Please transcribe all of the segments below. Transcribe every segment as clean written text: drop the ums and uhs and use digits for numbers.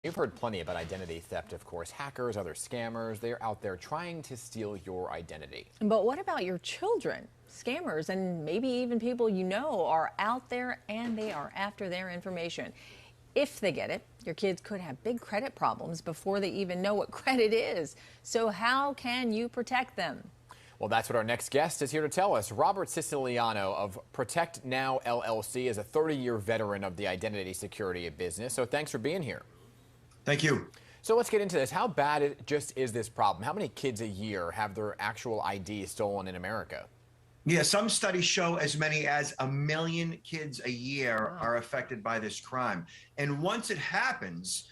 You've heard plenty about identity theft, of course. Hackers, other scammers, they're out there trying to steal your identity. But what about your children? Scammers and maybe even people you know are out there and they are after their information. If they get it, your kids could have big credit problems before they even know what credit is. So how can you protect them? Well, that's what our next guest is here to tell us. Robert Siciliano of Protect Now LLC is a 30-year veteran of the identity security business. So thanks for being here. Thank you. So let's get into this. How bad is this problem? How many kids a year have their actual ID stolen in America? Yeah, some studies show as many as 1 million kids a year are affected by this crime. And once it happens,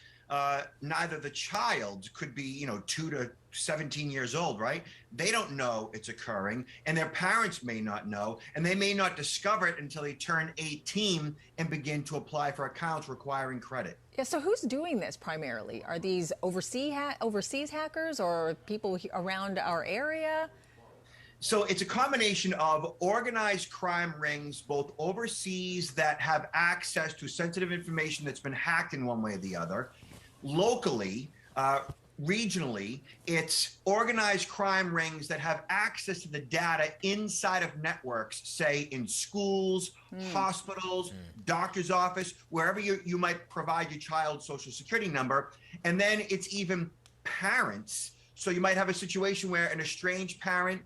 neither the child could be, 2 to 17 years old, right? They don't know it's occurring, and their parents may not know, and they may not discover it until they turn 18 and begin to apply for accounts requiring credit. Yeah, so who's doing this primarily? Are these overseas hackers or people around our area? So it's a combination of organized crime rings, both overseas that have access to sensitive information that's been hacked in one way or the other. Locally, regionally, it's organized crime rings that have access to the data inside of networks, say in schools, hospitals, doctor's office, wherever you might provide your child's social security number. And then it's even parents. So you might have a situation where an estranged parent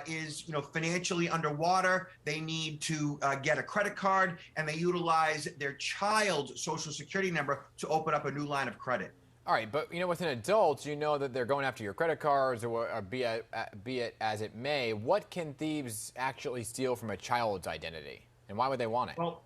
is financially underwater. They need to get a credit card, and they utilize their child's social security number to open up a new line of credit. All right, but with an adult, you know that they're going after your credit cards, or be it as it may. What can thieves actually steal from a child's identity, and why would they want it? Well,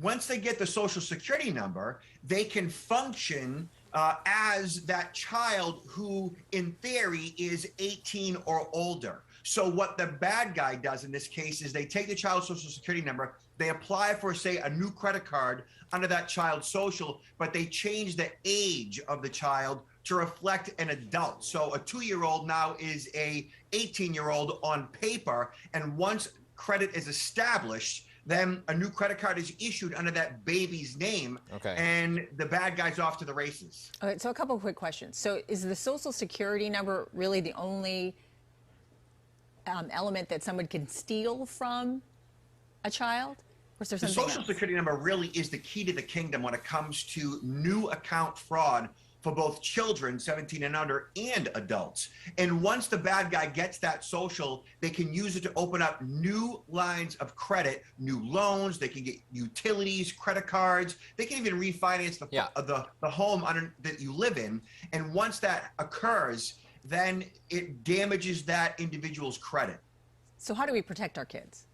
once they get the social security number, they can function as that child who, in theory, is 18 or older. So what the bad guy does in this case is they take the child's social security number, they apply for, say, a new credit card under that child's social, but they change the age of the child to reflect an adult. So a 2-year-old now is a 18-year-old on paper, and once credit is established, then a new credit card is issued under that baby's name, and the bad guy's off to the races. All right, so a couple of quick questions. So is the social security number really the only element that someone can steal from a child? Or is there something The social else? security number really is the key to the kingdom when it comes to new account fraud for both children, 17 and under, and adults. And once the bad guy gets that social, they can use it to open up new lines of credit, new loans. They can get utilities, credit cards. They can even refinance the home that you live in. And once that occurs, then it damages that individual's credit. So how do we protect our kids?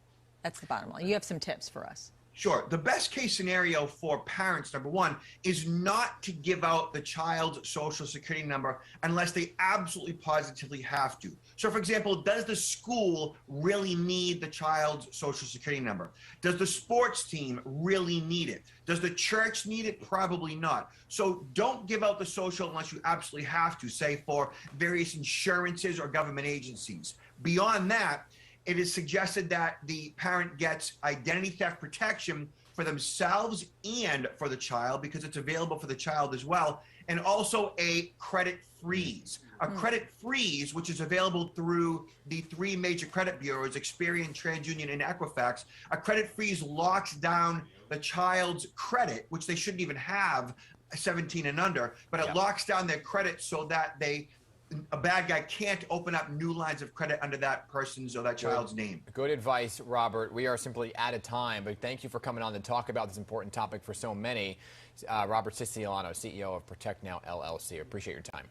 That's the bottom line. You have some tips for us. Sure. The best case scenario for parents, number one, is not to give out the child's social security number unless they absolutely positively have to. So, for example, does the school really need the child's social security number? Does the sports team really need it? Does the church need it? Probably not. So don't give out the social unless you absolutely have to, say for various insurances or government agencies. Beyond that, it is suggested that the parent gets identity theft protection for themselves and for the child, because it's available for the child as well, and also a credit freeze. A credit freeze, which is available through the 3 major credit bureaus, Experian, TransUnion, and Equifax. A credit freeze locks down the child's credit, which they shouldn't even have 17 and under, but it locks down their credit so that a bad guy can't open up new lines of credit under that person's or that child's name. Good advice, Robert. We are simply out of time, but thank you for coming on to talk about this important topic for so many. Robert Siciliano, CEO of Protect Now LLC. Appreciate your time.